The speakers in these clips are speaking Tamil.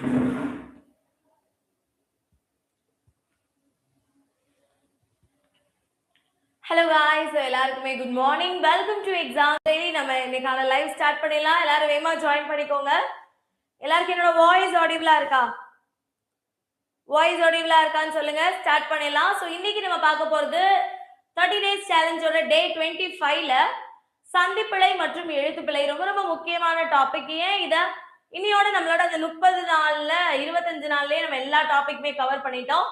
Hello guys, எல்லாருக்குமே good morning. Welcome to exam daily. நம்ம இன்னைக்கான லைவ் ஸ்டார்ட் பண்ணிடலாம். எல்லாரும் வேகமா ஜாயின் பண்ணிக்கோங்க. எல்லாருக்கும் என்னோட வாய்ஸ் ஆடிபிளா இருக்கா? வாய்ஸ் ஆடிபிளா இருக்கான்னு சொல்லுங்க. ஸ்டார்ட் பண்ணிடலாம். ஸோ இன்னைக்கு நம்ம பார்க்க போறது 30 டேஸ் சேலஞ்சோட டே 25ல சந்திப்பிழை மற்றும் எழுத்துப்பிழை. ரொம்ப ரொம்ப முக்கியமான டாபிக். ஏன் இதை இன்னையோட நம்மளோட அந்த 30 நாள்ல 25 நாள்லயே நம்ம எல்லா டாபிக்குமே கவர் பண்ணிட்டோம்.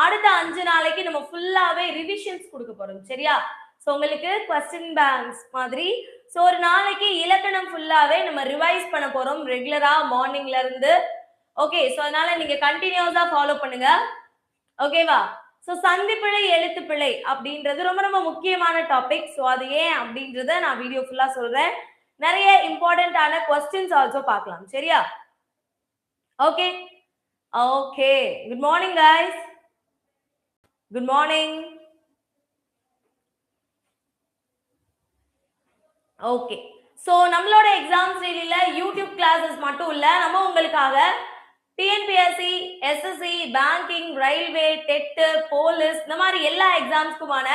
அடுத்த 5 நாளைக்கு நம்ம ஃபுல்லாவே ரிவிஷன்ஸ் கொடுக்க போறோம். சரியா? ஸோ உங்களுக்கு கொஸ்டின் பேங்க்ஸ் மாதிரி. ஸோ ஒரு நாளைக்கு இலக்கணம் ஃபுல்லாவே நம்ம ரிவைஸ் பண்ண போறோம் ரெகுலரா மார்னிங்ல இருந்து. ஓகே, ஸோ அதனால நீங்க கண்டினியூஸா ஃபாலோ பண்ணுங்க. ஓகேவா? ஸோ சந்திப்பிழை எழுத்துப்பிழை அப்படின்றது ரொம்ப ரொம்ப முக்கியமான டாபிக். ஸோ அது ஏன் அப்படின்றத நான் வீடியோ ஃபுல்லா சொல்றேன். நிறைய இம்பார்ட்டன்டான கொஸ்டின்ஸ் ஆல்சோ பார்க்கலாம். சரியா? Okay okay, good morning guys. Good morning. Okay, so நம்மளோட எக்ஸாம்ஸ் டெய்லியில யூடியூப் கிளாஸஸ் மட்டும் இல்ல, நம்ம உங்களுக்காக TNPSC, SSC, banking, railway, TET, police இந்த மாதிரி எல்லா எக்ஸாம்ஸ்க்குமான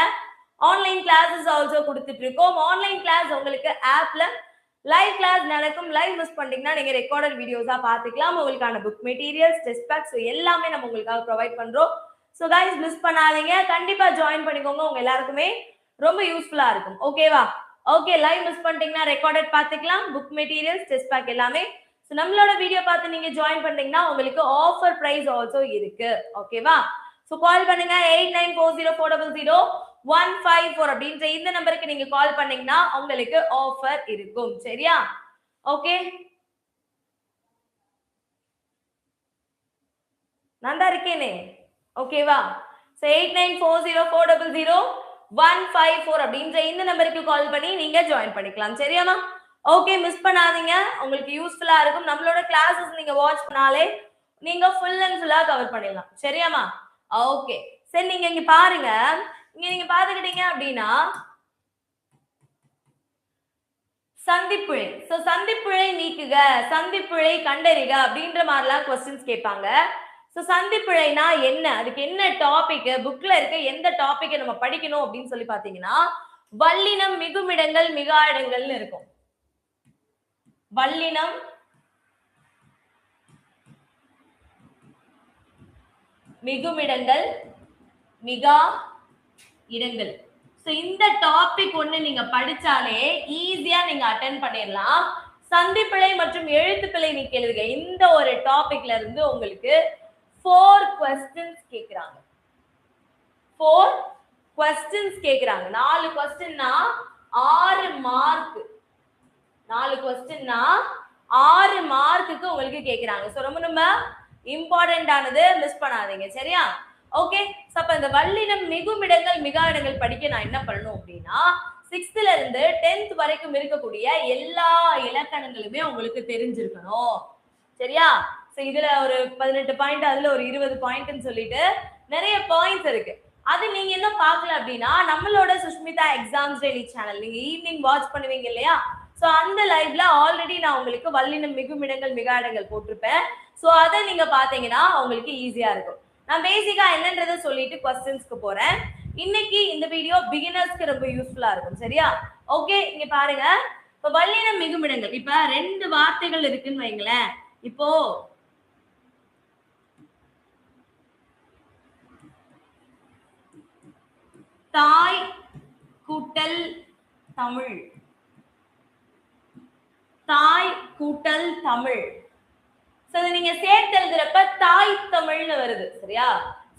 ஆன்லைன் கிளாஸஸ் ஆல்சோ கொடுத்துட்டு இருக்கோம். ஆன்லைன் கிளாஸ் உங்களுக்கு ஆப்ல லைவ் கிளாஸ் நடக்கும். லைவ் மிஸ் பண்ணிட்டீங்கன்னா நீங்க ரெக்கார்டட் வீடியோஸா பார்த்துக்கலாம். உங்களுக்கான புக் மெட்டீரியல்ஸ், டெஸ்ட் பேக்ஸ் எல்லாமே நம்ம உங்களுக்காக ப்ரொவைட் பண்றோம். ஸோ கைஸ் மிஸ் பண்ணாதீங்க, கண்டிப்பா ஜாயின் பண்ணிக்கோங்க. உங்க எல்லாருக்குமே ரொம்ப யூஸ்ஃபுல்லா இருக்கும். ஓகேவா? ஓகே, லைவ் மிஸ் பண்ணிட்டீங்கன்னா ரெக்கார்டட் பார்த்துக்கலாம். புக் மெட்டீரியல்ஸ், டெஸ்ட் பேக் எல்லாமே. ஸோ நம்மளோட வீடியோ பார்த்து நீங்க ஜாயின் பண்ணீங்கன்னா உங்களுக்கு ஆஃபர் பிரைஸ் ஆல்சோ இருக்கு. ஓகேவா? ஸோ கால் பண்ணுங்க 8940400154 அப்படின்ற இந்த நம்பருக்கு நீங்க கால் பண்ணீங்கன்னா உங்களுக்கு ஆஃபர் இருக்கும். சரியா? ஓகே, நான் தான் இருக்கேனே. ஓகேவா? ஸோ 8940400154 அப்படின்ற இந்த நம்பருக்கு கால் பண்ணி நீங்க ஜாயின் பண்ணிக்கலாம். சரியாமா? ஓகே, மிஸ் பண்ணாதீங்க, உங்களுக்கு யூஸ்ஃபுல்லா இருக்கும். நம்மளோட கிளாஸஸ் நீங்க வாட்ச் பண்ணாலே நீங்க ஃபுல் அண்ட் ஃபுல்லா கவர் பண்ணிடலாம். சரியாமா? ஓகே, சரி நீங்க இங்க பாருங்க. இங்க நீங்க பாத்துக்கிட்டீங்க அப்படின்னா சந்திப்பிழை. ஸோ சந்திப்பிழை நீக்குக, சந்திப்பிழை கண்டறிக அப்படின்ற மாதிரிலாம் கொஸ்டின்ஸ் கேட்பாங்க. ஸோ சந்திப்பிழைனா என்ன, அதுக்கு என்ன டாபிக், புக்ல இருக்க எந்த டாபிக்கை நம்ம படிக்கணும் அப்படின்னு சொல்லி பாத்தீங்கன்னா வல்லினம் மிகுமிடங்கள் மிகாயிடங்கள்னு இருக்கும். வல்லினம் மிகுமிடங்கள் மிகா இடங்கள். ஸோ இந்த டாபிக் ஒண்ணு நீங்க படிச்சாலே ஈஸியா நீங்க அட்டென்ட் பண்ணிடலாம். சந்திப்பிழை மற்றும் எழுத்துப்பிழை நீக்க எழுதுக இந்த ஒரு டாபிக்ல இருந்து உங்களுக்கு 4 questions கேக்குறாங்க. 4 questions கேக்குறாங்க. 4 questionனா 6 மார்க். 4 questionனா 6 மார்க்குக்கு உங்களுக்கு கேக்குறாங்க. சோ ரொம்ப ரொம்ப இம்பார்ட்டன்ட் ஆனது, மிஸ் பண்ணாதீங்க. சரியா? ஓகே, சோ அப்ப இந்த வல்லினம் மிகுமிடங்கள் மிகாயிடங்கள் படிக்க நான் என்ன பண்ணணும் அப்படின்னா 6th இருந்து 10th வரைக்கும் இருக்கக்கூடிய எல்லா இலக்கணங்களுமே உங்களுக்கு தெரிஞ்சிருக்கணும். சரியா? சோ இதுல ஒரு 18 பாயிண்ட், அதுல ஒரு 20 பாயிண்ட்னு சொல்லிட்டு நிறைய பாயிண்ட்ஸ் இருக்கு. அது நீங்க என்ன பார்க்கல அப்படின்னா நம்மளோட சுஷ்மிதா எக்ஸாம்ஸ் டெய்லி சேனல் நீங்க ஈவினிங் வாட்ச் பண்ணுவீங்க இல்லையா? சோ அந்த லைவ்ல ஆல்ரெடி நான் உங்களுக்கு வல்லினம் மிகுமிடங்கள் மிகாயிடங்கள் போட்டிருப்பேன். சோ அதை நீங்க பாத்தீங்கன்னா உங்களுக்கு ஈஸியா இருக்கும். நான் பேசிக்கா என்னன்றதை சொல்லிட்டு கொஸ்டின்ஸ்க்கு போறேன். இன்னைக்கு இந்த வீடியோ பிகினர்ஸ்க்கு ரொம்ப யூஸ்ஃபுல்லா இருக்கும். சரியா? ஓகே, இங்க பாருங்க. இப்ப வல்லினம் மிகுமிடங்கள், இப்ப 2 வார்த்தைகள் இருக்குன்னு வைங்களேன். இப்போ தாய் கூட்டல் தமிழ், தாய் கூட்டல் தமிழ். சோ நீங்க சேர்த்து எழுதுறப்ப தாய் தமிழ்னு வருது. சரியா?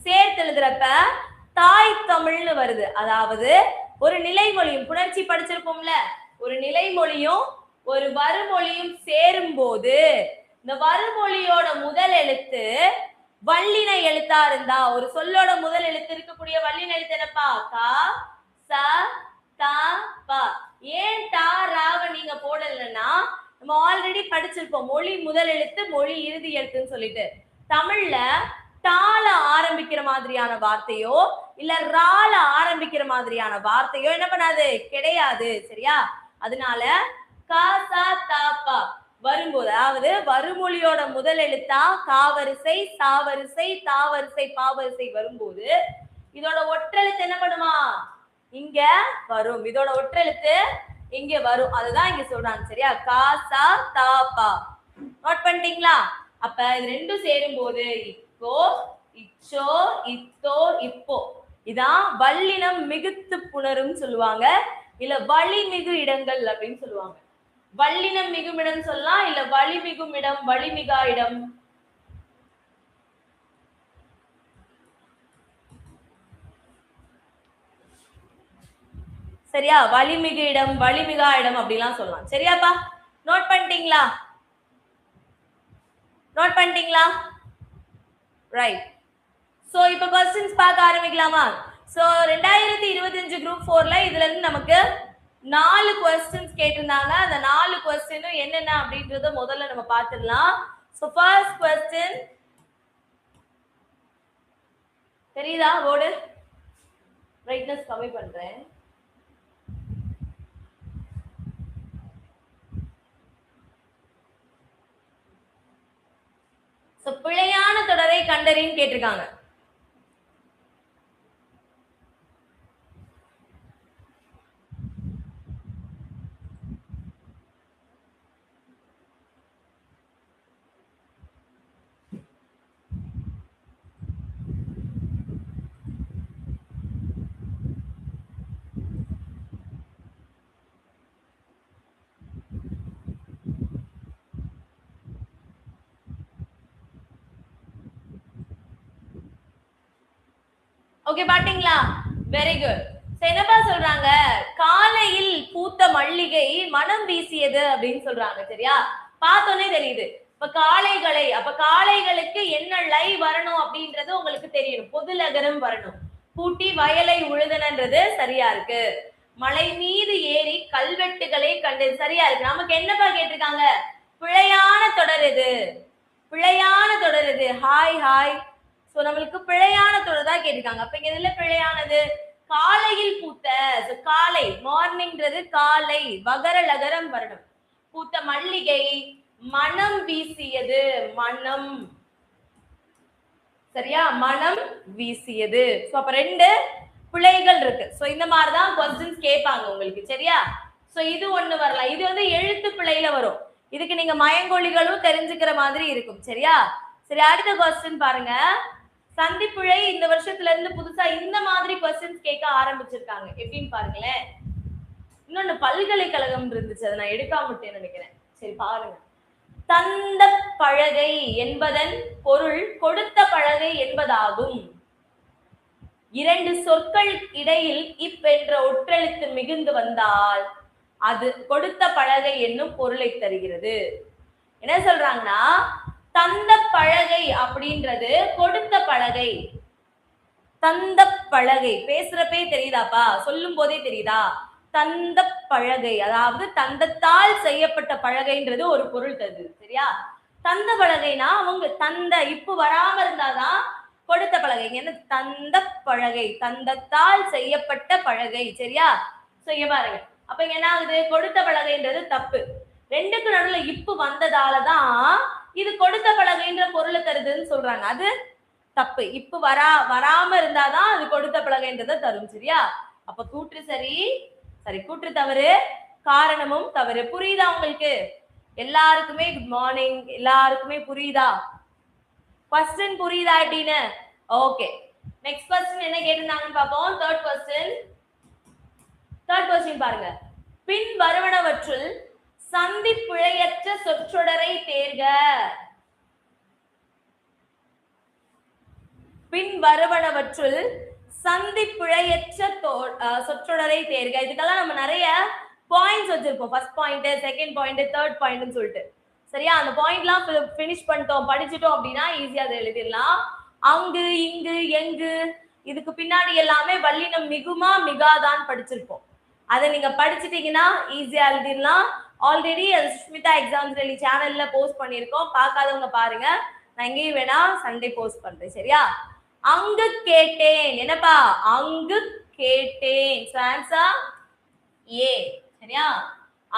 சேர்த்து எழுதுறப்ப தாய் தமிழ்னு வருது. அதாவது ஒரு நிலைமொழியும், புணர்ச்சி படிச்சிருப்போம்ல, ஒரு நிலைமொழியும் ஒரு வருமொழியும் சேரும் போது இந்த வருமொழியோட முதல் எழுத்து வல்லின எழுத்தா இருந்தா, ஒரு சொல்லோட முதல் எழுத்து இருக்கக்கூடிய வல்லின எழுத்து என்னப்பா? கா, ச, தா, ப. ஏன் டா ராவ நீங்க போடலன்னா நம்ம ஆல்ரெடி படிச்சிருப்போம் மொழி முதல் எழுத்து மொழி இறுதி எழுத்துன்னு சொல்லிட்டு. தமிழ்ல டால ஆரம்பிக்கிற மாதிரியான வார்த்தையோ இல்ல ரால ஆரம்பிக்கிற மாதிரியான வார்த்தையோ என்ன பண்ணாது? கிடையாது. சரியா? அதனால கா, ச, த, ப வரும்போது, அதாவது வருமொழியோட முதல் எழுத்தா காவரிசை, சாவரிசை, தாவரிசை, பாவரிசை வரும்போது இதோட ஒற்றெழுத்து என்ன பண்ணுமா? இங்க வரும். இதோட ஒற்றெழுத்து இங்க வரும். அதுதான் இங்க சொல்றாங்க. சரியா? கா, சா, தா, பா. நோட் பண்ணிட்டீங்களா? அப்ப இது ரெண்டும் சேரும் போது இப்போ, இச்சோ, இத்தோ, இப்போ இதான் வல்லினம் மிகுத்து புணரும் சொல்லுவாங்க. இல்ல வழிமிகு இடங்கள் அப்படின்னு சொல்லுவாங்க. வல்லினம் மிகும் இடம் சொல்லலாம், இல்ல வழிமிகும் இடம், வழிமிகா இடம். சரியா? வழிமிகு இடம், வழிமிகா இடம் அப்படிலாம் சொல்லலாம். சரியாப்பா? நோட் பண்ணிட்டீங்களா? நோட் பண்ணிட்டீங்களா? ரைட். சோ இப்போ क्वेश्चंस பார்க்க ஆரம்பிக்கலாமா? சோ 2025 குரூப் 4ல இதுல இருந்து நமக்கு 4 क्वेश्चंस கேட்டிருந்தாங்க. அந்த 4 क्वेश्चनும் என்னென்ன அப்படின்றத முதல்ல நம்ம பார்த்திடலாம். சோ ஃபர்ஸ்ட் क्वेश्चन தெரியுதா? போர்டு பிரைட்னஸ் கம்மி பண்றேன். சோ பிழையான தொடரை கண்டறின்னு கேட்டிருக்காங்க. ஓகே பாத்தீங்களா? Very good. என்னப்பா சொல்றாங்க? காலையில் பூத்த மல்லிகை மனம் வீசியது அப்படின்னு சொல்றாங்க. சரியா? பார்த்தோன்னே தெரியுது. இப்ப காளைகளை, அப்ப காளைகளுக்கு என்ன லை வரணும் அப்படின்றது உங்களுக்கு தெரியணும். பொதுலகரம் வரணும். பூட்டி வயலை உழுதனன்றது சரியா இருக்கு. மலை மீது ஏறி கல்வெட்டுகளை கண்டது சரியா இருக்கு. நமக்கு என்னப்பா கேட்டிருக்காங்க? பிழையான தொடர் இது, பிழையான தொடர் இது. Hi hi. சோ நம்மளுக்கு பிழையான தொடர் தான் கேட்டிருக்காங்க. அப்ப இங்க எதுல பிழையானது? காலையில் பூத்த, காலை மார்னிங்ன்றது காலை, வகர லகரம் வரணும். பூத்த மல்லிகை மனம் வீசியது, மனம். சரியா? மனம் வீசியது. சோ அப்ப ரெண்டு பிழைகள் இருக்கு. சோ இந்த மாதிரி தான் क्वेश्चंस கேட்பாங்க உங்களுக்கு. சரியா? சோ இது ஒண்ணு வரலாம். இது வந்து எழுத்து பிழையில வரும். இதுக்கு நீங்க மயங்கொலிகளும் தெரிஞ்சுக்கிற மாதிரி இருக்கும். சரியா? சரி, அடுத்த क्वेश्चन பாருங்க. சந்திப்பிழை இந்த வருஷத்துல இருந்து புதுசா இந்த மாதிரி क्वेश्चंस கேட்க ஆரம்பிச்சிருக்காங்க. எப்படின்னு பாருங்களேன். இன்னொன்னு பல்கலைக்கழகம் இருந்துச்சு, அதை நான் எடுக்காம விட்டேன்னு நினைக்கிறேன். சரி பாருங்க. தந்த பலகை என்பதன் பொருள் கொடுத்த பலகை என்பதாகும். இரண்டு சொற்கள் இடையில் இப் என்ற ஒற்றெழுத்து மிகுந்து வந்தால் அது கொடுத்த பலகை என்னும் பொருளை தருகிறது. என்ன சொல்றாங்கன்னா, தந்த பலகை அப்படின்றது கொடுத்த பலகை. தந்த பலகை பேசுறப்பே தெரியுதாப்பா? சொல்லும் போதே தெரியுதா? தந்த பலகை, அதாவது தந்தத்தால் செய்யப்பட்ட பலகைன்றது ஒரு பொருள் தருது. சரியா? தந்த பலகைனா அவங்க தந்த இப்பு வராம இருந்தாதான் கொடுத்த பலகை. என்ன? தந்த பலகை, தந்தத்தால் செய்யப்பட்ட பலகை. சரியா? செய்ய பாருங்க. அப்ப இங்க என்ன ஆகுது? கொடுத்த பலகைன்றது தப்பு. ரெண்டுக்கு நடுவுல இப்பு வந்ததாலதான் இது கொடுத்த பலகைன்ற பொருளை தருதுன்னு சொல்றாங்க. அது தப்பு. இப்பு வராம இருந்தாதான் அது கொடுத்த பலகைன்றதை தரும். சரியா? அப்ப கூற்று சரி, சரி கூற்று தவறு, காரணமும் தவறு. புரியுதா உங்களுக்கு? எல்லாருக்குமே குட் மார்னிங். எல்லாருக்குமே புரியுதா? क्वेश्चन புரியுதா அப்படின்னு? ஓகே. நெக்ஸ்ட் क्वेश्चन என்ன கேட்டிருந்தாங்கன்னு பாப்போம். தேர்ட் क्वेश्चन பாருங்க. பின் வருவனவற்றுள் சந்தி பிழையற்ற சொற்றொடரை தேர்க. பின் வருவனவற்றுள் சந்தி பிழையற்ற சொற்றொடரை தேர்க. இதுக்கெல்லாம் நம்ம நிறைய பாயிண்ட்ஸ் வச்சிருப்போம். First point, second point, third பாயிண்ட்னு சொல்லிட்டு. சரியா? அந்த பாயிண்ட்லாம் ஃபினிஷ் பண்ணிட்டோம், படிச்சுட்டோம் அப்படின்னா ஈஸியா அதை எழுதிடலாம். அங்கு, இங்கு, எங்கு, இதுக்கு பின்னாடி எல்லாமே வல்லினம் மிகுமா மிகாதான் படிச்சிருப்போம். அதை நீங்க படிச்சுட்டீங்கன்னா ஈஸியா எழுதிடலாம். ஆல்ரெடி அது சுஷ்மிதா எக்ஸாம்ஸ் டெய்லி சேனல்ல போஸ்ட் பண்ணியிருக்கோம். பார்க்காதவங்க பாருங்க. நான் எங்கேயும் வேணா சண்டே போஸ்ட் பண்றேன். சரியா? அங்கு கேட்டேன். என்னப்பா? அங்கு கேட்டேன். Answer A. சரியா?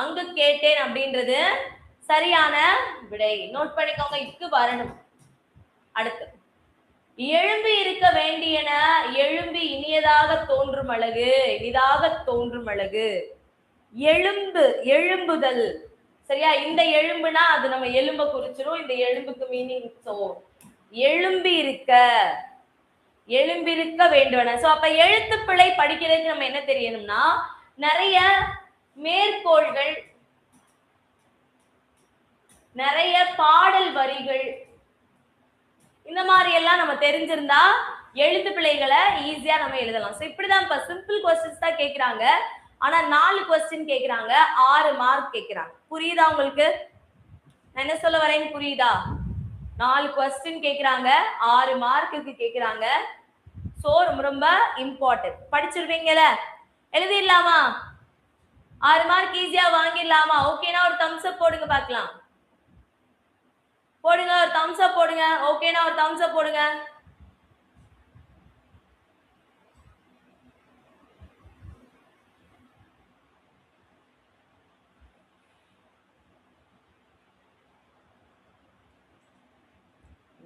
அங்கு கேட்டேன் அப்படின்றது சரியான விடை. நோட் பண்ணிக்கோங்க, இக்கு வரணும். அடுத்து, எழும்பி இருக்க வேண்டியன எழும்பி இனியதாக தோன்றும் அழகு, இனிதாக தோன்றும் அழகு. எழும்பு, எழும்புதல். சரியா? இந்த எழும்புனா அது நம்ம எலும்ப குறிச்சிரும். இந்த எழும்புக்கு மீனிங் எழும்பி இருக்க, எழும்பி இருக்க வேண்டுவன. சோ அப்ப எழுத்து பிழை படிக்கிறதுக்கு நம்ம என்ன தெரியணும்னா, நிறைய மேற்கோள்கள், நிறைய பாடல் வரிகள், இந்த மாதிரி எல்லாம் நம்ம தெரிஞ்சிருந்தா எழுத்து பிழைகளை ஈஸியா நம்ம எழுதலாம். சோ இப்படிதான் சிம்பிள் கொஸ்டின்ஸ் தான் கேக்குறாங்க. ஆனா 4 கொஸ்டின் கேக்குறாங்க, 6 மார்க் கேக்குறாங்க. புரியுதா உங்களுக்கு? நான் என்ன சொல்ல வரேன்னு புரியுதா? 4 கொஸ்டின் கேக்குறாங்க, 6 மார்க்குக்கு கேக்குறாங்க. சோ ரொம்ப ரொம்ப இம்பார்ட்டன்ட். படிச்சிருவீங்கல? எழுதிடலாமா? 6 மார்க் ஈஸியா வாங்கிடலாமா? ஓகேனா ஒரு தம்ஸ் அப் போடுங்க பார்க்கலாம். போடுங்க, ஒரு தம்ஸ் அப் போடுங்க. ஓகேனா ஒரு தம்ஸ் அப் போடுங்க.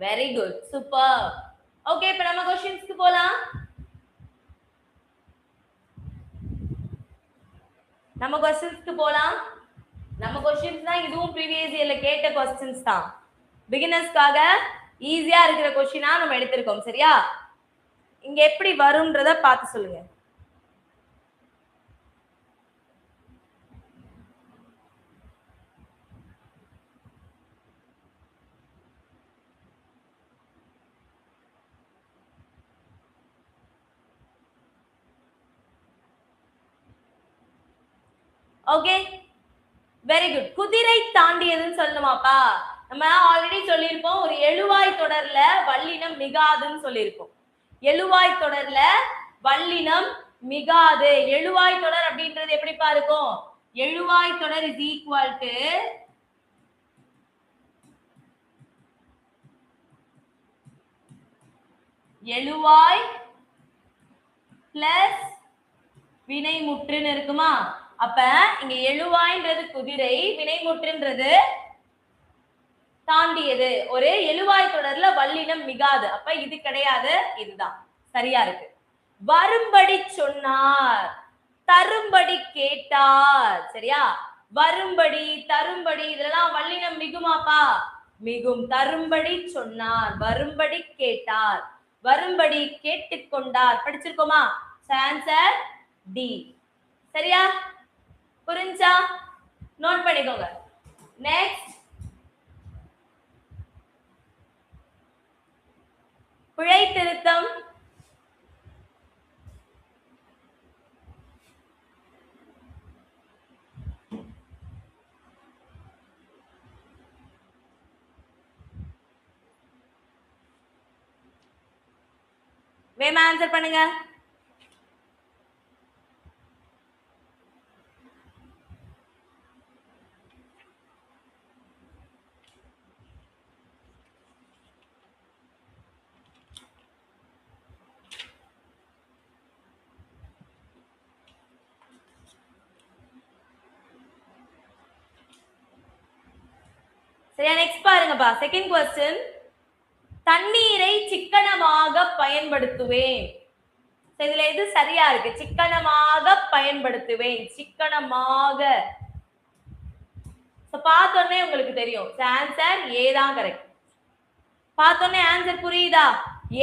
Very good, super. ஓகே, இப்ப நம்ம क्वेश्चंसக்கு போலாம். நம்ம क्वेश्चंसக்கு போலாம். நம்ம क्वेश्चंस தான் இதுவும் previous yearல கேட்ட क्वेश्चंस தான். பிகினர்ஸ்க்காக ஈஸியா இருக்கிற क्वेश्चना நம்ம எடுத்திருக்கோம். சரியா? இங்க எப்படி வரும்ன்றத பார்த்து சொல்லுங்க. Okay, very good. குதிரை தாண்டியதுன்னு சொல்லணுமாப்பா? நம்ம ஆல்ரெடி சொல்லியிருப்போம், ஒரு எழுவாய் தொடர்ல வல்லினம் மிகாதுன்னு சொல்லியிருப்போம். எழுவாய் தொடர்ல வல்லினம் மிகாது. எழுவாய் தொடர் அப்படின்றது எப்படிப்பா இருக்கும்? எழுவாய் தொடர் இஸ் ஈக்குவல் டு எழுவாய் பிளஸ் வினைமுற்றுன்னு இருக்குமா? அப்ப இங்க எழுவாய்ன்றது குதிரை, வினைமுற்றுன்றது தாண்டியது. ஒரு எழுவாய் தொடர்ல வல்லினம் மிகாது. அப்ப இது கிடையாது, இதுதான் சரியா இருக்கு. வரும்படி சொன்னார், தரும்படி கேட்டார். சரியா? வரும்படி, தரும்படி இதெல்லாம் வல்லினம் மிகுமாப்பா? மிகும். தரும்படி சொன்னார், வரும்படி கேட்டார், வரும்படி கேட்டுக்கொண்டார். படிச்சிருக்கோமா? Answer D. சரியா? புரிஞ்சா? நோட் பண்ணிக்கோங்க. நெக்ஸ்ட், பிழை திருத்தம். வேமா ஆன்சர் பண்ணுங்க. சரியா? நெக்ஸ்ட் பாருங்கப்பா. செகண்ட் क्वेश्चन, தண்ணீரை சிக்கனமாக பயன்படுத்துவேன். இதுல எது சரியா இருக்கு? சிக்கனமாக பயன்படுத்துவேன், சிக்கனமாக. பார்த்தோன்னே உங்களுக்கு தெரியும் ஆன்சர் ஏ தான் கரெக்ட். பார்த்தோன்னே ஆன்சர் புரியுதா?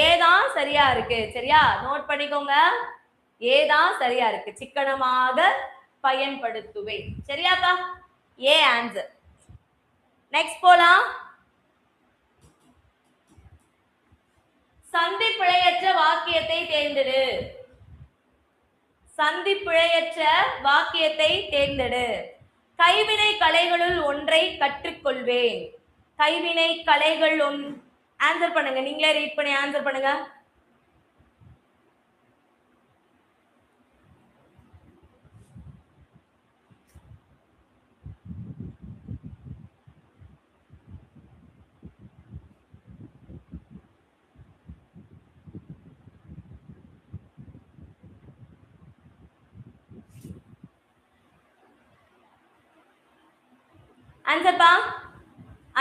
ஏ தான் சரியா இருக்கு. சரியா? நோட் பண்ணிக்கோங்க, ஏ தான் சரியா இருக்கு. சிக்கனமாக பயன்படுத்துவேன். சரியாப்பா? A answer. நெக்ஸ்ட் போலாம். சந்தி பிழையற்ற வாக்கியத்தை தேர்ந்தெடு. சந்தி பிழையற்ற வாக்கியத்தை தேர்ந்தெடு. கைவினை கலைகளுள் ஒன்றை கற்றுக்கொள்வேன். கைவினை கலைகள் ஆன்சர் பண்ணுங்க. நீங்களே ரீட் பண்ணி ஆன்சர் பண்ணுங்க. ஆன்சர் பா.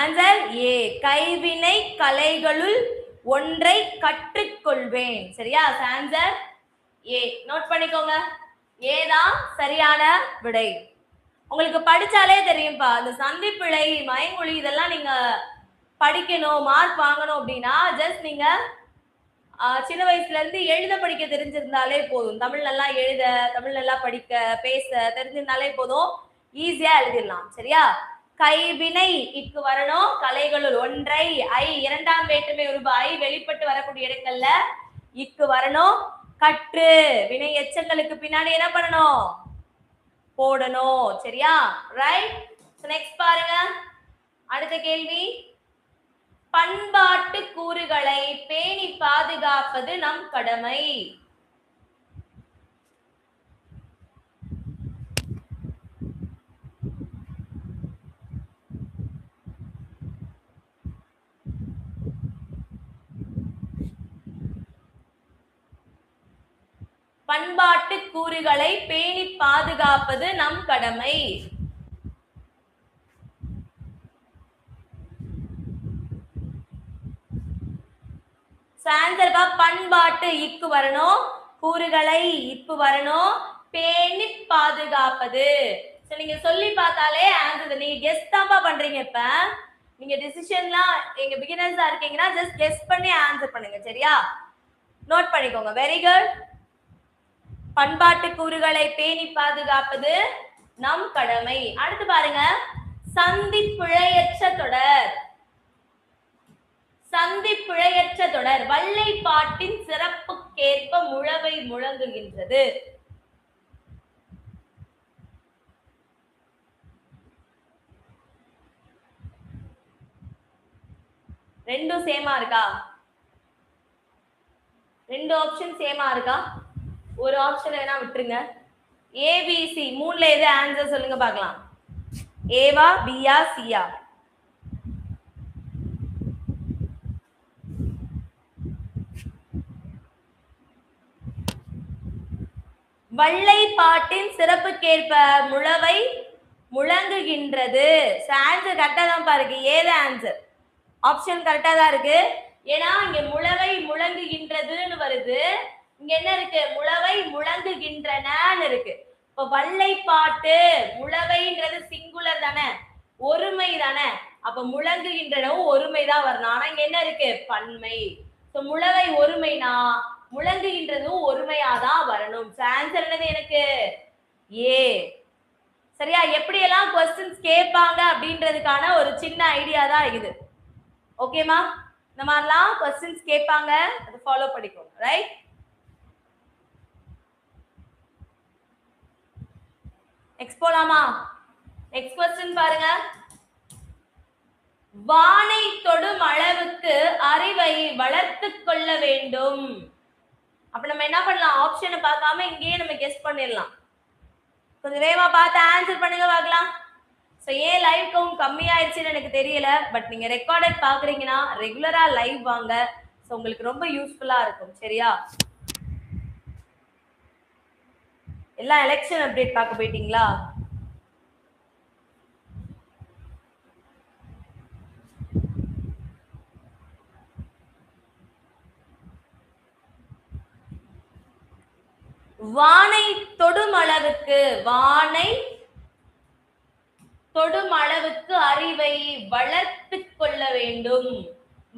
Answer A. கைவினை கலைகளுள் ஒன்றை கற்றுக்கொள்வேன். சரியா? Answer A. நோட் பண்ணிக்கோங்க. ஏ தான் சரியான விடை. உங்களுக்கு படிச்சாலே தெரியும்பா. இந்த சந்திப்பிழை, மயங்கொழி இதெல்லாம் நீங்க படிக்கணும், மார்க் வாங்கணும் அப்படின்னா ஜஸ்ட் நீங்க சின்ன வயசுல இருந்து எழுத படிக்க தெரிஞ்சிருந்தாலே போதும். தமிழ் நல்லா எழுத, தமிழ் நல்லா படிக்க, பேச தெரிஞ்சிருந்தாலே போதும், ஈஸியா எழுதிடலாம். சரியா? கைவினை இக்கு வரணும். கலைகளுள் ஒன்றை ஐ இரண்டாம் வேற்றுமை உருபு ஐ வெளிப்பட்டு வரக்கூடிய இடங்கள்ல இக்கு வரணும். கற்று வினை எச்சங்களுக்கு பின்னாடி என்ன பண்ணணும்? போடணும். சரியா? ரைட். நெக்ஸ்ட் பாருங்க. அடுத்த கேள்வி. பண்பாட்டு கூறுகளை பேணி பாதுகாப்பது நம் கடமை. பண்பாட்டு கூறுகளை பேணி பாதுகாப்பது நம் கடமை. ஆன்சர் பா. பண்பாட்டு இக்கு வரணும், கூறுகளை இப்பு வரணும், பேணி பாதுகாப்பது. நீங்க சொல்லி பார்த்தாலே ஆன்சர். நீங்க கெஸ் தான்ப்பா பண்றீங்க. இப்ப நீங்க டிசிஷன்லாம் எங்க பிகினர்ஸா இருக்கீங்கன்னா ஜஸ்ட் கெஸ் பண்ணி ஆன்சர் பண்ணுங்க. சரியா? நோட் பண்ணிக்கோங்க. Very good. பண்பாட்டு கூறுகளை பேணி பாதுகாப்பது நம் கடமை. அடுத்து பாருங்க. சந்திப்பிழையற்ற தொடர். சந்திப்பிழையற்ற தொடர் வள்ளைப்பாட்டின் சிறப்புக்கேற்ப முழவை முழங்குகின்றது. ரெண்டும் சேமா இருக்கா? ரெண்டு ஆப்ஷன் சேமா இருக்கா? ஒரு ஆப்ஷன் வேணா விட்டுருங்க. ஏபிசி மூணுல எது ஆன்சர் சொல்லுங்க பார்க்கலாம். ஏவா, பியா, சியா? வள்ளைப்பாட்டின் சிறப்புக்கேற்ப முழவை முழங்குகின்றது. ஆன்சர் கரெக்டா தான் பாருங்க. ஏது ஆன்சர் ஆப்ஷன் கரெக்டா தான் இருக்கு. ஏன்னா இங்க முழவை முழங்குகின்றதுன்னு வருது. இங்க என்ன இருக்கு? முழவை முழங்குகின்றனன்னு இருக்கு. இப்ப வள்ளைப்பாட்டு முழவைன்றது சிங்குலர் தானே, ஒருமை தானே. அப்ப முழங்குகின்றனவும் ஒருமை தான் வரணும். ஆனா இங்க என்ன இருக்கு? பன்மை. முழவை ஒருமைனா முழங்குகின்றதும் ஒருமையாதான் வரணும். ஆன்சர் என்னது எனக்கு? ஏ. சரியா? எப்படி எல்லாம் क्वेश्चंस கேட்பாங்க அப்படின்றதுக்கான ஒரு சின்ன ஐடியா தான் இது. ஓகேமா? இந்த மாதிரிலாம் क्वेश्चंस கேட்பாங்க, அதை ஃபாலோ பண்ணிக்கோங்க. ரைட்? நெக்ஸ்ட் போலாமா? நெக்ஸ்ட் क्वेश्चन பாருங்க. வானை தொடும் அளவுக்கு அறிவை வளர்த்துக் கொள்ள வேண்டும். அப்ப நம்ம என்ன பண்ணலாம்? ஆப்ஷனை பார்க்காம இங்கேயே நம்ம கெஸ் பண்ணிடலாம். கொஞ்சம் வேகமா பார்த்து ஆன்சர் பண்ணுங்க பார்க்கலாம். ஸோ ஏன் லைவ் கவுண்ட் கம்மியாயிடுச்சுன்னு எனக்கு தெரியல. பட் நீங்க ரெக்கார்டட் பாக்குறீங்கன்னா ரெகுலரா லைவ் வாங்க. ஸோ உங்களுக்கு ரொம்ப யூஸ்ஃபுல்லா இருக்கும். சரியா? எல்லாம் எலெக்ஷன் அப்டேட் பார்க்க போயிட்டீங்களா? வானை தொடும் அளவுக்கு, வானை தொடும் அளவுக்கு அறிவை வளர்த்து கொள்ள வேண்டும்.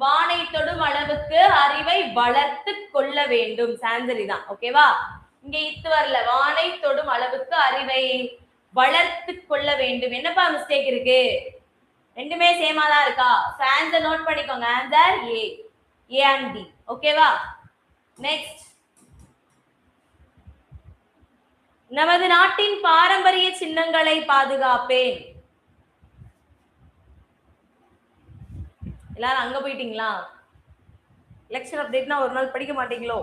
வானை தொடும் அளவுக்கு அறிவை வளர்த்து கொள்ள வேண்டும். ஆன்சர் தான். ஓகேவா? இங்க இத்து வரல. வானை தொடும் அளவுக்கு அறிவை வளர்த்து கொள்ள வேண்டும். என்னப்பா மிஸ்டேக் இருக்கு? ரெண்டுமே சேமா தான் இருக்கா? ஆன்சர் நோட் பண்ணிக்கோங்க. Answer A. A and D. ஓகேவா? நெக்ஸ்ட். நமது நாட்டின் பாரம்பரிய சின்னங்களை பாதுகாப்பேன். எல்லாரும் அங்க போயிட்டீங்களா? எலெக்ஷன் அப்டேட்னா ஒரு நாள் படிக்க மாட்டீங்களோ?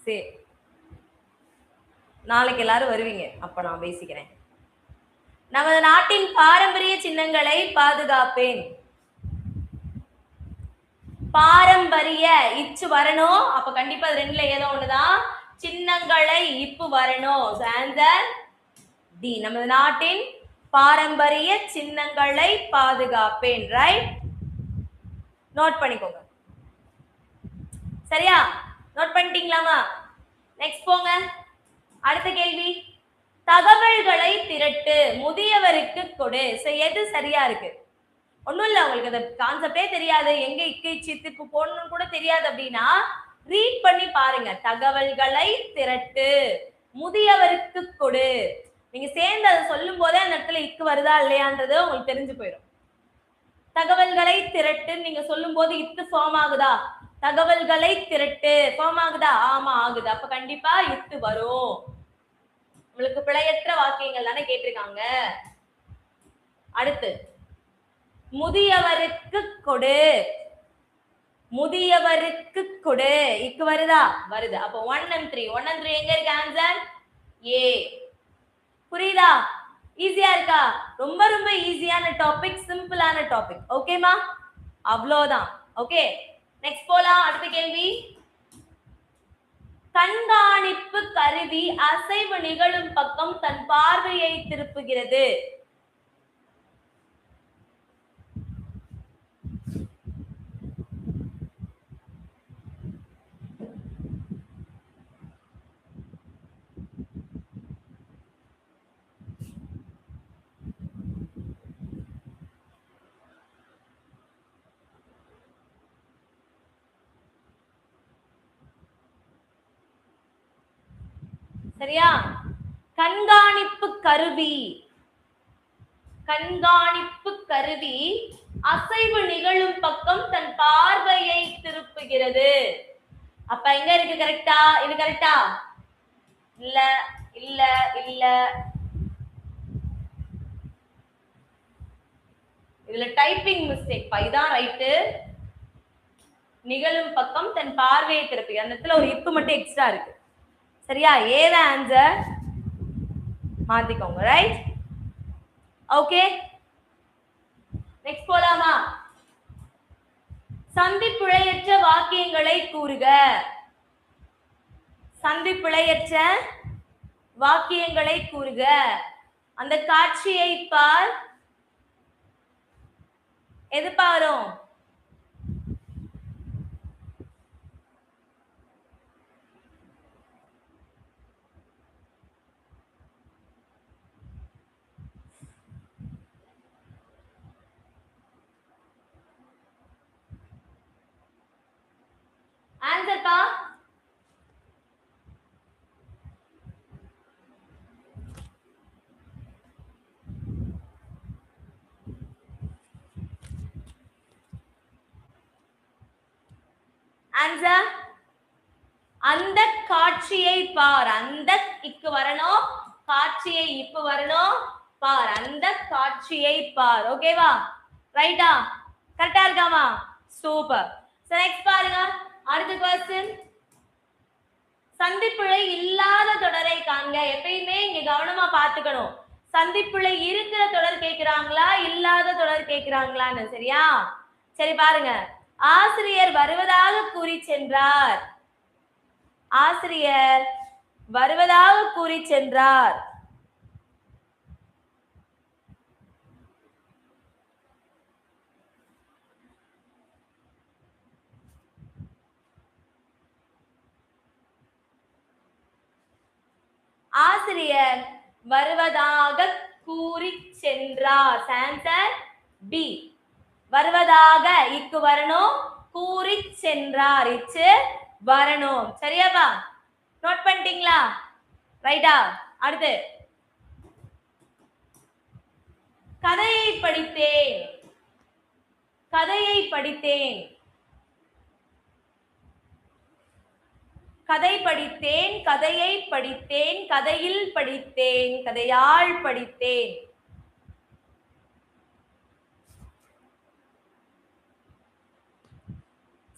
சரி, நாளைக்கு எல்லாரும் வருவீங்க, அப்ப நான் பேசிக்கிறேன். நமது நாட்டின் பாரம்பரிய சின்னங்களை பாதுகாப்பேன். பாரம்பரிய இச்சு வரணும். அப்ப கண்டிப்பா ரெண்டுல ஏதோ ஒண்ணுதான். சின்னங்களை இப்பு வரணும். ஆன்சர் டி நமது நாட்டின் பாரம்பரிய சின்னங்களை பாதுகாப்பேன். ரைட், நோட் பண்ணிக்கோங்க. சரியா, நோட் பண்ணிட்டீங்களாமா? நெக்ஸ்ட் போங்க. அடுத்த கேள்வி, தகவல்களை திரட்டு, முதியவருக்கு கொடு. எது சரியா இருக்கு? ஒண்ணும் இல்ல, உங்களுக்கு அந்த கான்செப்டே தெரியாது, எங்க இக்கு சித்துக்கு போடணும்னு கூட தெரியாது அப்படின்னா ரீட் பண்ணி பாருங்க. தகவல்களை திரட்டு, முதியவருக்கு கொடு. நீங்க சேர்ந்து அதை சொல்லும் போதே அந்த இடத்துல இக்கு வருதா இல்லையான்றது உங்களுக்கு தெரிஞ்சு போயிடும். தகவல்களை திரட்டு நீங்க சொல்லும் போது இத்து ஃபார்ம் ஆகுதா? தகவல்களை திரட்டு ஃபார்ம் ஆகுதா? ஆமா ஆகுது. அப்ப கண்டிப்பா இத்து வரும். உங்களுக்கு பிழையற்ற வாக்கியங்கள் தானே கேட்டிருக்காங்க. அடுத்து, முதியவருக்கு கொடு, முதியவருக்கு கொடு. இக்கு வருதா? வருது. அப்போ 1 and 3 எங்க இருக்கு ஆன்சர்? ஏ. புரியுதா? ஈஸியா இருக்கா? ரொம்ப ரொம்ப ஈஸியான டாபிக், சிம்பிளான டாபிக். ஓகேமா? அவ்வளோதான். ஓகே, நெக்ஸ்ட் போலாம். அடுத்த கேள்வி, கண்காணிப்பு கருவி அசைவு நிகழும் பக்கம் தன் பார்வையை திருப்புகிறது. சரியா? கண்காணிப்பு கருவி, கண்காணிப்பு கருவி அசைவு நிகழும் பக்கம் தன் பார்வையை திருப்புகிறது. அப்ப எங்க இருக்கு? கரெக்டா? இது கரெக்டா? இல்ல இல்ல இல்ல, இதுல டைப்பிங் மிஸ்டேக். இதான் ரைட்டு. நிகழும் பக்கம் தன் பார்வையை திருப்பி, அந்த இடத்துல ஒரு இப்பு மட்டும் எக்ஸ்ட்ரா இருக்கு. சரியா? ஏத ஆன்சர் மாத்திக்கோங்க. Right, okay. நெக்ஸ்ட் போலாமா? சந்திப்பிழையற்ற வாக்கியங்களை கூறுக. சந்திப்பிழையற்ற வாக்கியங்களை கூறுக. அந்த காட்சியை பார். எது பாரும்? ஆன்சர் பா. ஆன்சர், அந்த காட்சியை பார். அந்த இக்கு வரணும், காட்சியை இப்பு வரணும். பார், அந்த காட்சியை பார். ஓகேவா? ரைட்டா? கரெக்டா இருக்காமா? சூப்பர். நெக்ஸ்ட் பாருங்க. அடுத்த क्वेश्चन, சந்திப்பிழை இல்லாத தொடரை காண்க. எப்பயுமே இங்க கவனமா பாத்துக்கணும். சந்திப்பிழை இருக்கிற தொடர் கேக்குறாங்களா இல்லாத தொடர் கேக்குறாங்களான்னு. சரியா? சரி பாருங்க. ஆசிரியர் வருவதாக கூறி சென்றார். ஆசிரியர் வருவதாக கூறி சென்றார். ஆசிரியர் வருவதாக கூறி சென்றார். Answer B. வருவதாக இக்கு வரணும், கூறி சென்றார் இச்சு வரணும். சரியாப்பா? நோட் பண்ணிட்டீங்களா? ரைட்டா? அடுத்து, கதையை படித்தேன். கதையை படித்தேன். கதை படித்தேன், கதையை படித்தேன், கதையில் படித்தேன், கதையால் படித்தேன்.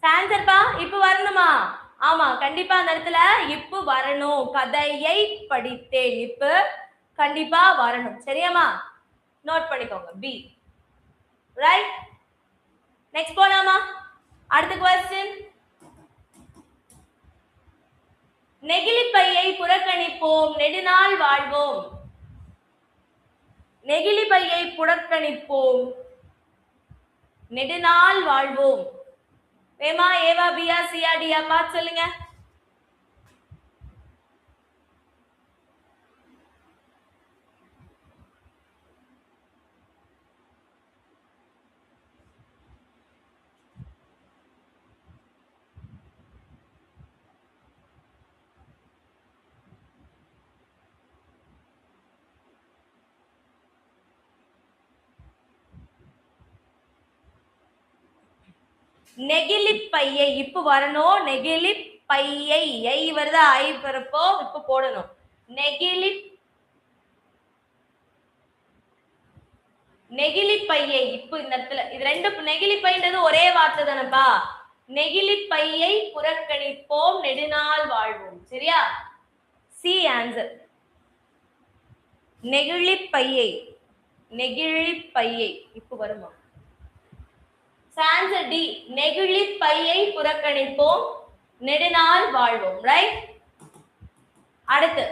ஆன்சர்ப்பா. இப்பு வரணுமா? ஆமா, கண்டிப்பா அந்த இடத்துல இப்பு வரணும். கதையை படித்தேன், இப்பு கண்டிப்பா வரணும். சரியாமா? நோட் பண்ணிக்கோங்க. பி. ரைட், நெக்ஸ்ட் போலாமா? அடுத்த क्वेश्चन, நெகிழிப்பையை புறக்கணிப்போம், நெடுநாள் வாழ்வோம். நெகிழி பையை புறக்கணிப்போம், நெடுநாள் வாழ்வோம். வேமா ஏவா பியா சியா டியா பார்த்து சொல்லுங்க. நெகிழி பையை இப்ப வரணும். நெகிழி பையை ஐ வருதா, ஐ பிறப்போ இப்ப போடணும். நெகிழி நெகிழி பையை இப்ப இந்த இடத்துல இது ரெண்டு நெகிழி பைன்றது ஒரே வார்த்தை தானப்பா. நெகிழி பையை புறக்கணிப்போம், நெடுநாள் வாழ்வோம். சரியா? C answer. நெகிழி பையை, நெகிழி பையை இப்ப வருமா? ஆன்சர் டி, நெகிழி பையை புறக்கணிப்போம், நெடுநாள் வாழ்வோம். ரைட். அடுத்து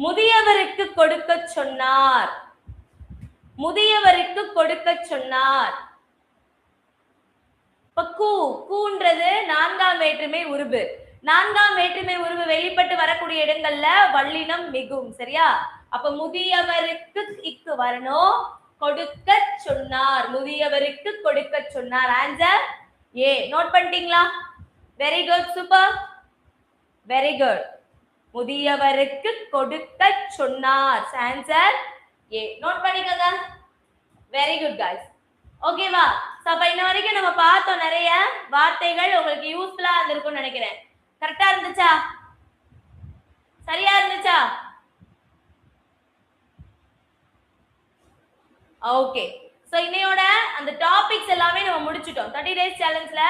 முதியவருக்கு கொடுக்க சொன்னார், முதியவருக்கு கொடுக்க சொன்னார். கூன்றது நான்காம் வேற்றுமை உருபு. நான்காம் வேற்றுமை உருவு வெளிப்பட்டு வரக்கூடிய இடங்கள்ல வல்லினம் மிகும். சரியா? அப்ப முதியவருக்கு இக்கு வரணும். கொடுக்க சொன்னார், முதியவருக்கு கொடுக்க சொன்னார். Answer A. நோட் பண்ணிட்டீங்களா? Very good, super, very good. முதியவருக்கு கொடுக்க சொன்னார். Answer A. நோட் பண்ணிக்கோங்க. Very good guys. ஓகேவா? அப்ப இன்ன வரைக்கும் நம்ம பார்த்தோம் நிறைய வார்த்தைகள். உங்களுக்கு யூஸ்ஃபுல்லா இருந்திருக்கும்னு நினைக்கிறேன். கரெக்டா இருந்துச்சா? சரியா இருந்துச்சா? ஓகே. சோ இன்னையோட அந்த டாபிக்ஸ் எல்லாமே நம்ம முடிச்சிட்டோம். 30 days சேலஞ்ச்ல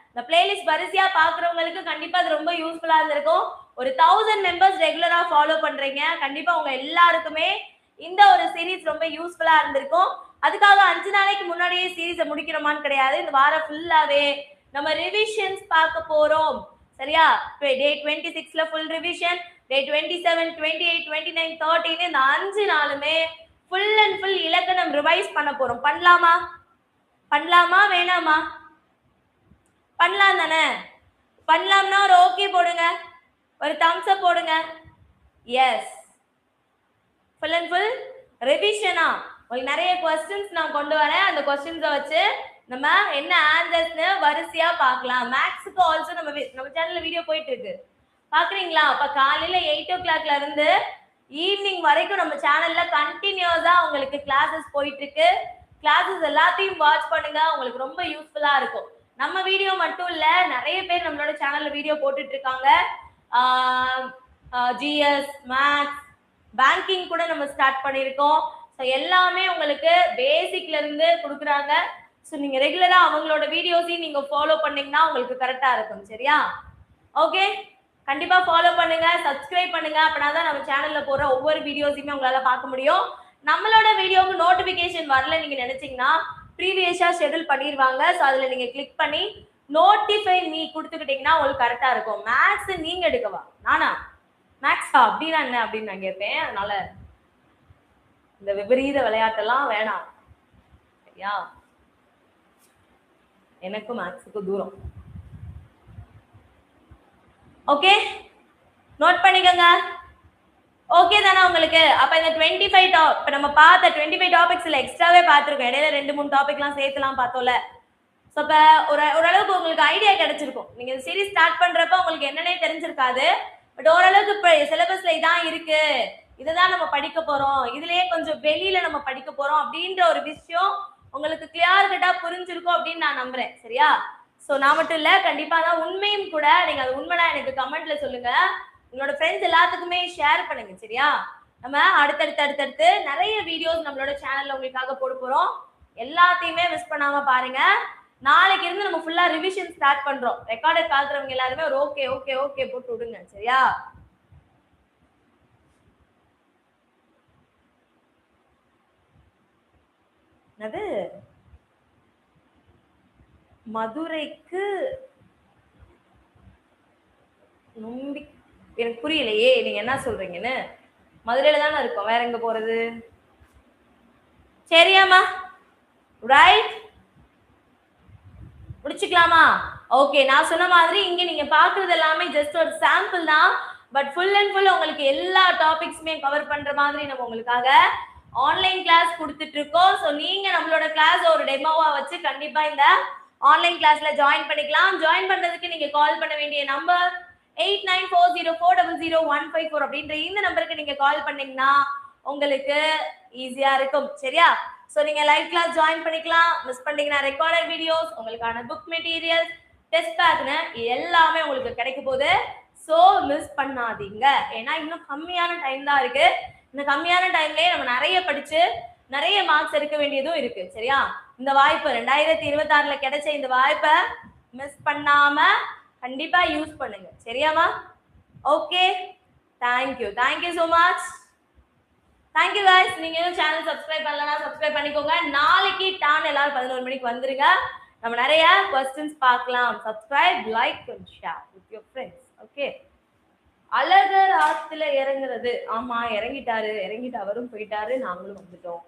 இந்த பிளேலிஸ்ட் வரிசையா பாக்குறவங்களுக்கு கண்டிப்பா அது ரொம்ப யூஸ்ஃபுல்லா இருந்திருக்கும். ஒரு 1000 மெம்பர்ஸ் ரெகுலரா ஃபாலோ பண்றீங்க. கண்டிப்பா உங்க எல்லாருக்குமே இந்த ஒரு சீரீஸ் ரொம்ப யூஸ்ஃபுல்லா இருந்திருக்கும். அதுக்காக 5 நாளைக்கு முன்னாடியே சீரீஸை முடிக்கிறோமான்னு கிடையாது. இந்த வாரம் ஃபுல்லாவே நம்ம ரிவிஷன்ஸ் பார்க்க போறோம். சரியா? டே 26ல ஃபுல் ரிவிஷன், டே 27, 28, 29, 30 இந்த 5 நாளுமே ஃபுல் அண்ட் ஃபுல் இலக்கணம் ரிவைஸ் பண்ண போறோம். பண்ணலாமா? பண்ணலாமா வேணாமா? பண்ணலாம் தானே? பண்ணலாம்னா ஒரு ஓகே போடுங்க, ஒரு தம்ஸ் அப் போடுங்க. எஸ், ஃபுல் அண்ட் ஃபுல் ரிவிஷனா உங்களுக்கு நிறைய क्वेश्चंस நான் கொண்டு வரேன். அந்த क्वेश्चंஸை வச்சு நம்ம என்ன ஆன்சர்ஸ்னு வரிசையா பார்க்கலாம். மேக்ஸ்க்கு ஆல்சோ நம்ம சேனல்ல வீடியோ போயிட்டு இருக்கு, பாக்குறீங்களா? அப்ப காலையில 8 o'clockல இருந்து ஈவினிங் வரைக்கும் நம்ம சேனல்ல கண்டினியூஸா உங்களுக்கு கிளாஸஸ் போயிட்டு இருக்கு. கிளாஸஸ் எல்லாத்தையும் வாட்ச் பண்ணுங்க, உங்களுக்கு ரொம்ப யூஸ்ஃபுல்லா இருக்கும். நம்ம வீடியோ மட்டும் இல்ல, நிறைய பேர் நம்மளோட சேனல்ல வீடியோ போட்டுட்டு இருக்காங்க. ஜிஎஸ், மேத்ஸ், பேங்கிங் கூட நம்ம ஸ்டார்ட் பண்ணியிருக்கோம். ஸோ எல்லாமே உங்களுக்கு பேசிக்ல இருந்து கொடுக்குறாங்க. ஸோ நீங்க ரெகுலரா அவங்களோட வீடியோஸையும் நீங்க ஃபாலோ பண்ணீங்கன்னா உங்களுக்கு கரெக்டா இருக்கும். சரியா? ஓகே, கண்டிப்பா ஃபாலோ பண்ணுங்க, சப்ஸ்கிரைப் பண்ணுங்க. அப்படின்னா நம்ம சேனல்ல போற ஒவ்வொரு வீடியோஸையுமே உங்களால பார்க்க முடியும். நம்மளோட வீடியோவுக்கு நோட்டிபிகேஷன் வரல நீங்க நினைச்சீங்கன்னா ப்ரீவியஸா ஷெட்யூல் பண்ணிடுவாங்க. ஸோ அதுல நீங்க கிளிக் பண்ணி நோட்டிஃபை மீ கொடுத்துக்கிட்டீங்கன்னா உங்களுக்கு கரெக்டா இருக்கும். மேக்ஸ் நீங்க எடுக்கவா? நானா மேக்ஸா அப்படின்னா என்ன அப்படின்னு நான் கேட்பேன். அதனால இந்த விபரீத விளையாட்டெல்லாம் வேணாம். சரியா? எனக்கும் மேக்ஸுக்கும் தூரம். ஓகே, நோட் பண்ணிக்கோங்க. ஓகே தானே உங்களுக்கு? அப்ப இந்த 25 இப்ப நம்ம பார்த்த 25 டாபிக்ஸ்ல எக்ஸ்ட்ராவே பார்த்துருக்கோம். இடையில 2-3 டாபிக்லாம் சேர்த்துலாம் பார்த்தோம்ல. ஸோ இப்போ ஓரளவுக்கு உங்களுக்கு ஐடியா கிடைச்சிருக்கும். நீங்க இந்த சீரீஸ் ஸ்டார்ட் பண்றப்ப உங்களுக்கு என்னன்னே தெரிஞ்சிருக்காது. பட் ஓரளவுக்கு இப்போ சிலபஸ்ல இதான் இருக்கு, இதுதான் நம்ம படிக்க போறோம், இதுலயே கொஞ்சம் வெளியில நம்ம படிக்க போறோம் அப்படின்ற ஒரு விஷயம் உங்களுக்கு கிளியர் கட்டா புரிஞ்சிருக்கும் அப்படின்னு நான் நம்புறேன். சரியா? ஸோ நான் மட்டும் இல்ல, கண்டிப்பா தான் உண்மையும் கூட. நீங்க அது உண்மைனா எனக்கு கமெண்ட்ல சொல்லுங்க, உங்களோட ஃப்ரெண்ட்ஸ் எல்லாத்துக்குமே ஷேர் பண்ணுங்க. சரியா? நம்ம அடுத்தடுத்து நிறைய வீடியோஸ் நம்மளோட சேனல்ல உங்களுக்காக போட போறோம். எல்லாத்தையுமே மிஸ் பண்ணாம பாருங்க. நாளைக்கு இருந்து நம்ம ஃபுல்லா ரிவிஷன் ஸ்டார்ட் பண்றோம். ரெக்கார்டட் பார்க்குறவங்க எல்லாருமே ஒரு ஓகே ஓகே ஓகே போட்டு விடுங்க. சரியா? அது மதுரைக்கு எனக்கு புரியலையே நீங்க என்ன சொல்றீங்கன்னு. மதுரையில தானே இருக்கோம், வேற எங்க போறது? சரியாமா? ரைட், முடிச்சுக்கலாமா? ஓகே, நான் சொன்ன மாதிரி இங்க நீங்க பாக்குறது எல்லாமே ஜஸ்ட் ஒரு சாம்பிள் தான். பட் ஃபுல் அண்ட் ஃபுல் உங்களுக்கு எல்லா டாபிக்ஸுமே கவர் பண்ற மாதிரி நம்ம உங்களுக்காக ஆன்லைன் கிளாஸ் கொடுத்துட்டு இருக்கோம். ஸோ நீங்க நம்மளோட கிளாஸ் ஒரு டெமோவா வச்சு கண்டிப்பா இந்த ஆன்லைன் கிளாஸ்ல ஜாயின் பண்ணிக்கலாம். ஜாயின் பண்றதுக்கு நீங்க கால் பண்ண வேண்டிய நம்பர் 8940400154 அப்படின்ற இந்த நம்பருக்கு நீங்க கால் பண்ணீங்கன்னா உங்களுக்கு ஈஸியா இருக்கும். சரியா? ஸோ நீங்க லைவ் கிளாஸ் ஜாயின் பண்ணிக்கலாம். மிஸ் பண்ணீங்கன்னா ரெக்கார்டட் வீடியோஸ், உங்களுக்கான புக் மெட்டீரியல்ஸ், டெஸ்ட் பேக்னு எல்லாமே உங்களுக்கு கிடைக்க போகுது. ஸோ மிஸ் பண்ணாதீங்க. ஏன்னா இன்னும் கம்மியான டைம் தான் இருக்கு. இந்த கம்மியான டைம்லயே நம்ம நிறைய படிச்சு நிறைய மார்க்ஸ் எடுக்க வேண்டியதும் இருக்கு. சரியா? இந்த வாய்ப்பு 2026ல கிடைச்ச இந்த வாய்ப்பை மிஸ் பண்ணாம கண்டிப்பா யூஸ் பண்ணுங்க. சரியாமா? Okay, thank you so much. Thank you guys. நீங்க சேனல் சப்ஸ்கிரைப் பண்ணலனா சப்ஸ்கிரைப் பண்ணிக்கோங்க. நாளைக்கு டான் எல்லாரும் 11 மணிக்கு வந்துருங்க. நம்ம நிறைய क्वेश्चंस பார்க்கலாம். Subscribe, like and share with your friends. Okay. Alagar ஆத்துல இறங்குறது. ஆமா, இறங்கிட்டு அவரும் போயிட்டாரு, நாங்களும் வந்துட்டோம்.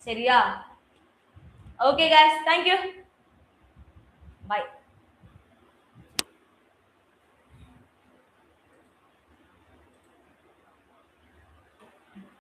சரியா? Okay guys, thank you, by.